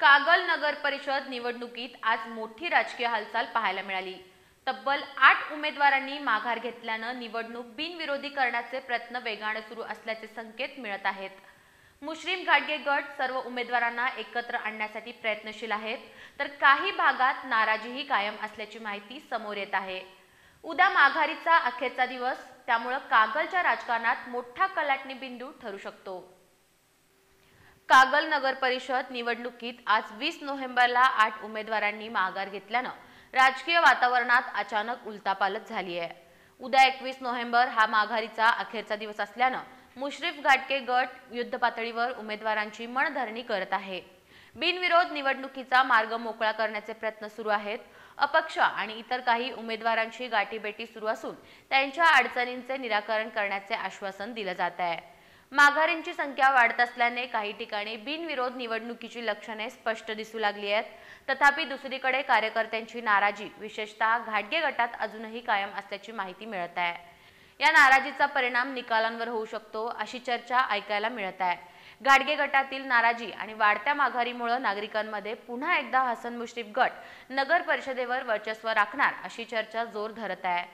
कागल नगर परिषद निवडणुकीत आज मोठी राजकीय हालचाल पाहायला मिळाली। तब्बल 8 उमेदवारांनी माघार घेतल्यानं निवडणूक बिनविरोधी करण्याचे प्रयत्न वेगाने सुरू असल्याचे संकेत मिळत आहेत। मुश्रीफ घाटगे गट सर्व उमेदवारांना एकत्र आणण्यासाठी प्रयत्नशील आहेत, तर काही भागात नाराजीही कायम असल्याची माहिती समोर येत आहे। उद्या माघारीचा अखेरचा दिवस, त्यामुळे कागलच्या राजकारणात मोठा कलाटणी बिंदू ठरू शकतो। कागल नगर परिषद निवडणुकीत आज 20 नोव्हेंबरला 8 उमेदवारांनी माघार घेतल्यानं राजकीय वातावरणात अचानक उलथापालथ झाली आहे। उद्या 21 नोव्हेंबर हा माघारीचा अखेरचा दिवस असल्यानं मुश्रीफ घाटगे गट युद्धपातळीवर उमेदवारांची मनधरणी करत आहे। बिनविरोध निवडणुकीचा मार्ग मोकळा करण्याचे प्रयत्न सुरू आहेत। अपक्ष आणि इतर काही उमेदवारांची गाठीभेटी सुरू असून त्यांच्या अडचणींचे निराकरण करण्याचे आश्वासन दिले जात आहे। माघारींची संख्या वाढत असल्याने काही ठिकाणी बिनविरोध निवडणुकीची लक्षणे स्पष्ट दिसू लागली आहेत। तथापि दुसरीकडे कार्यकर्त्यांची नाराजी विशेषतः घाटगे गटात अजूनही कायम असल्याची माहिती मिळत आहे। या नाराजीचा परिणाम निकालांवर होऊ शकतो अशी चर्चा ऐकायला मिळत आहे। घाटगे गटातील नाराजी आणि वाढत्या माघारीमुळे नागरिकांमध्ये पुन्हा एकदा हसन मुश्रीफ गट नगर परिषदेवर वर्चस्व राखणार अशी चर्चा जोर धरत आहे।